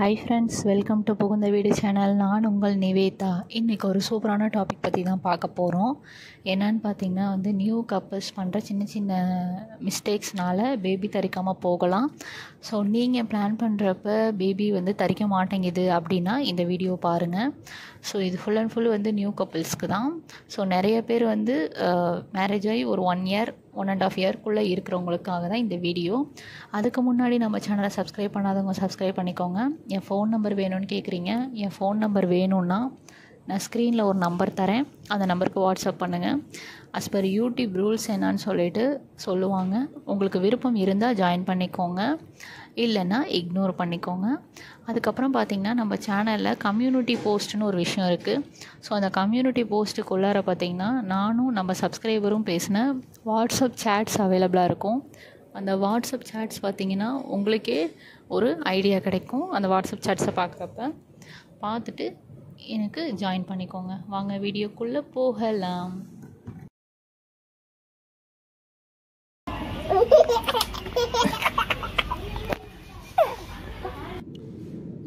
Hi friends, welcome to புகுந்த வீடு channel. நான் உங்கள் நிவேதா. இன்றைக்கி ஒரு சூப்பரான டாபிக் பற்றி தான் பார்க்க போகிறோம். என்னன்னு பார்த்தீங்கன்னா நியூ கப்புள்ஸ் பண்ணுற சின்ன சின்ன மிஸ்டேக்ஸ்னால் பேபி தரிக்காமல் போகலாம். ஸோ நீங்கள் பிளான் பண்ணுறப்ப பேபி தரிக்க மாட்டேங்குது அப்படின்னா இந்த வீடியோ பாருங்கள். ஸோ இது ஃபுல் அண்ட் ஃபுல் நியூ கப்புள்ஸ்க்கு தான். ஸோ நிறைய பேர் மேரேஜ் ஆகி ஒரு 1 இயர் 1.5 இயர்க்குள்ளே இருக்கிறவங்களுக்காக தான் இந்த வீடியோ. அதுக்கு முன்னாடி நம்ம சேனலை சப்ஸ்கிரைப் பண்ணாதவங்க சப்ஸ்கிரைப் பண்ணிக்கோங்க. என் ஃபோன் நம்பர் வேணும்னு கேட்குறீங்க. என் ஃபோன் நம்பர் வேணும்னா நான் ஸ்க்ரீனில் ஒரு நம்பர் தரேன். அந்த நம்பருக்கு வாட்ஸ்அப் பண்ணுங்கள். அஸ் பர் யூடியூப் ரூல்ஸ் என்னான்னு சொல்லுவாங்க. உங்களுக்கு விருப்பம் இருந்தால் ஜாயின் பண்ணிக்கோங்க, இல்லைன்னா இக்னோர் பண்ணிக்கோங்க. அதுக்கப்புறம் பார்த்திங்கன்னா நம்ம சேனலில் கம்யூனிட்டி போஸ்ட்னு ஒரு விஷயம் இருக்குது. ஸோ அந்த கம்யூனிட்டி போஸ்ட்டுக்குள்ளார பார்த்திங்கன்னா நானும் நம்ம சப்ஸ்கிரைபரும் பேசின வாட்ஸ்அப் சேட்ஸ் அவைலபிளாக இருக்கும். அந்த வாட்ஸ்அப் சேட்ஸ் பார்த்திங்கன்னா உங்களுக்கே ஒரு ஐடியா கிடைக்கும். அந்த வாட்ஸ்அப் சேட்ஸை பார்த்துட்டு எனக்கு ஜாயின் பண்ணிக்கோங்க. வாங்க வீடியோக்குள்ளே போகலாம்.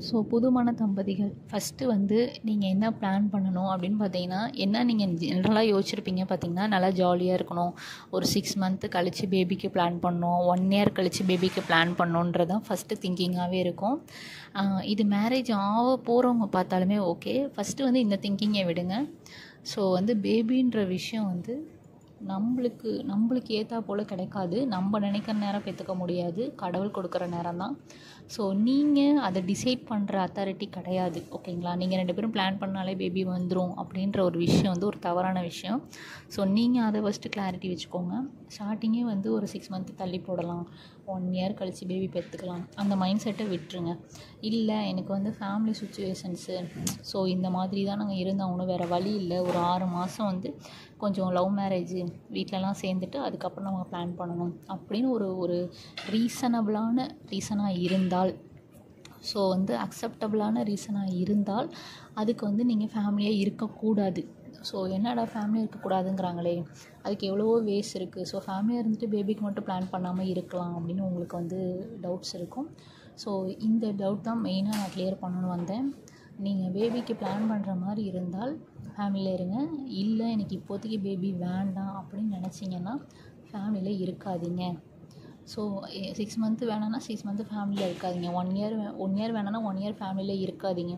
ஸோ புதுமண தம்பதிகள் ஃபஸ்ட்டு நீங்கள் என்ன பிளான் பண்ணணும் அப்படின்னு பார்த்தீங்கன்னா, என்ன நீங்கள் ஜென்ரலாக யோசிச்சிருப்பீங்க பார்த்தீங்கன்னா, நல்லா ஜாலியாக இருக்கணும், ஒரு 6 மந்த்து கழித்து பேபிக்கு பிளான் பண்ணணும், 1 இயர் கழித்து பேபிக்கு பிளான் பண்ணணுன்றதான் ஃபஸ்ட்டு திங்கிங்காகவே இருக்கும். இது மேரேஜ் ஆக போகிறவங்க பார்த்தாலுமே ஓகே. ஃபஸ்ட்டு இந்த திங்கிங்கை விடுங்க. ஸோ பேபின்ற விஷயம் நம்மளுக்கு ஏற்றா போல் கிடைக்காது. நம்ம நினைக்கிற நேரம் பெற்றுக்க முடியாது. கடவுள் கொடுக்குற நேரம் தான். ஸோ நீங்கள் அதை டிசைட் பண்ணுற அத்தாரிட்டி கிடையாது, ஓகேங்களா? நீங்கள் 2 பேரும் பிளான் பண்ணாலே பேபி வந்துடும் அப்படின்ற ஒரு விஷயம் ஒரு தவறான விஷயம். ஸோ நீங்கள் அதை ஃபஸ்ட்டு கிளாரிட்டி வச்சுக்கோங்க. ஸ்டார்டிங்கே ஒரு 6 மந்த்து தள்ளி போடலாம், 1 இயர் கழித்து பேபி பெற்றுக்கலாம், அந்த மைண்ட் செட்டை விட்டுருங்க. இல்லை எனக்கு ஃபேமிலி சுச்சுவேஷன்ஸு, ஸோ இந்த மாதிரி தான் நாங்கள் இருந்தாகணும், வேறு வழி இல்லை, ஒரு 6 மாதம் கொஞ்சம் லவ் மேரேஜு வீட்டிலலாம் சேர்ந்துட்டு அதுக்கப்புறம் நம்ம பிளான் பண்ணணும் அப்படின்னு ஒரு ரீசனபிளான ரீசனாக இருந்தால், ஸோ அக்செப்டபிளான ரீசனாக இருந்தால் அதுக்கு நீங்கள் ஃபேமிலியாக இருக்கக்கூடாது. ஸோ என்னடா ஃபேமிலியாக இருக்கக்கூடாதுங்கிறாங்களே, அதுக்கு எவ்வளவோ வேஸ் இருக்குது. ஸோ ஃபேமிலியாக இருந்துட்டு பேபிக்கு மட்டும் பிளான் பண்ணாமல் இருக்கலாம் அப்படின்னு உங்களுக்கு டவுட்ஸ் இருக்கும். ஸோ இந்த டவுட் தான் மெயினாக நான் கிளியர் பண்ணணும்னு வந்தேன். நீங்கள் பேபிக்கு பிளான் பண்ணுற மாதிரி இருந்தால் ஃபேமிலியில் இருங்க. இல்லை எனக்கு இப்போதைக்கு பேபி வேண்டாம் அப்படின்னு நினச்சிங்கன்னா ஃபேமிலியில் இருக்காதீங்க. ஸோ 6 மந்த்து வேணான்னா 6 மந்த்து ஃபேமிலியில் இருக்காதீங்க. 1 இயர் வேணான்னா 1 இயர் ஃபேமிலியில் இருக்காதீங்க.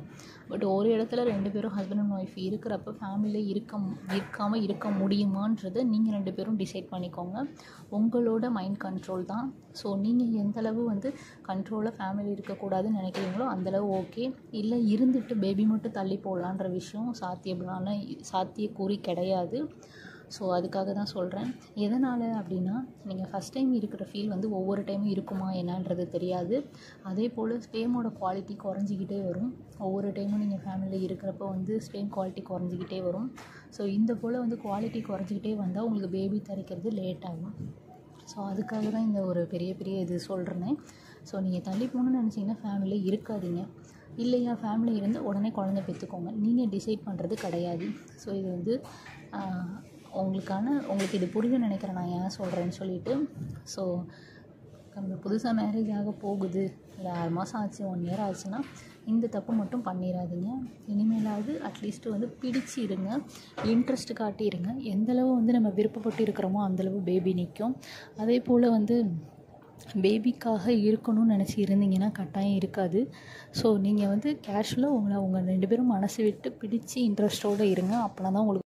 பட் ஒரு இடத்துல 2 பேரும் ஹஸ்பண்ட் அண்ட் ஒய்ஃப் இருக்கிறப்ப ஃபேமிலியில் இருக்காமல் இருக்க முடியுமான்றதை நீங்கள் 2 பேரும் டிசைட் பண்ணிக்கோங்க. உங்களோட மைண்ட் கண்ட்ரோல் தான். ஸோ நீங்கள் எந்தளவு கண்ட்ரோலாக ஃபேமிலி இருக்கக்கூடாதுன்னு நினைக்கிறீங்களோ அந்தளவு ஓகே. இல்லை இருந்துட்டு பேபி மட்டும் தள்ளி போடலான்ற விஷயம் சாத்தியக்கூறி கிடையாது. ஸோ அதுக்காக தான் சொல்கிறேன். எதனால் அப்படின்னா, நீங்கள் ஃபஸ்ட் டைம் இருக்கிற ஃபீல் ஒவ்வொரு டைமும் இருக்குமா என்னன்றது தெரியாது. அதே போல் ஸ்பேமோட குவாலிட்டி குறைஞ்சிக்கிட்டே வரும். ஒவ்வொரு டைமும் நீங்கள் ஃபேமிலியில் இருக்கிறப்போ ஸ்பேம் குவாலிட்டி குறைஞ்சிக்கிட்டே வரும். ஸோ இந்த போல் குவாலிட்டி குறைஞ்சிக்கிட்டே வந்தால் உங்களுக்கு பேபி தரிக்கிறது லேட் ஆகும். ஸோ அதுக்காக தான் இந்த ஒரு பெரிய இது சொல்கிறேன். ஸோ நீங்கள் தள்ளி போகணுன்னு நினச்சிங்கன்னா ஃபேமிலியில் இருக்காதீங்க. இல்லையா, ஃபேமிலி இருந்து உடனே குழந்தை பெற்றுக்கோங்க. நீங்கள் டிசைட் பண்ணுறது கிடையாது. ஸோ இது உங்களுக்கு இது புரியும் நினைக்கிறேன் நான் ஏன் சொல்கிறேன்னு சொல்லிட்டு. ஸோ நம்ம புதுசாக மேரேஜ் ஆக போகுது, இல்லை 6 மாதம் ஆச்சு, 1 இயர் ஆச்சுன்னா இந்த தப்பு மட்டும் பண்ணிடாதீங்க. இனிமேலாவது அட்லீஸ்ட்டு பிடிச்சி இருங்க, இன்ட்ரெஸ்ட் காட்டிடுங்க. எந்தளவு நம்ம விருப்பப்பட்டு இருக்கிறோமோ அந்தளவு பேபி நிற்கும். அதே போல் பேபிக்காக இருக்கணும்னு நினச்சி இருந்தீங்கன்னா கட்டாயம் இருக்காது. ஸோ நீங்கள் கேஷுவலாக உங்கள் 2 பேரும் மனசு விட்டு பிடிச்சி இன்ட்ரெஸ்ட்டோடு இருங்க. அப்போனா தான் உங்களுக்கு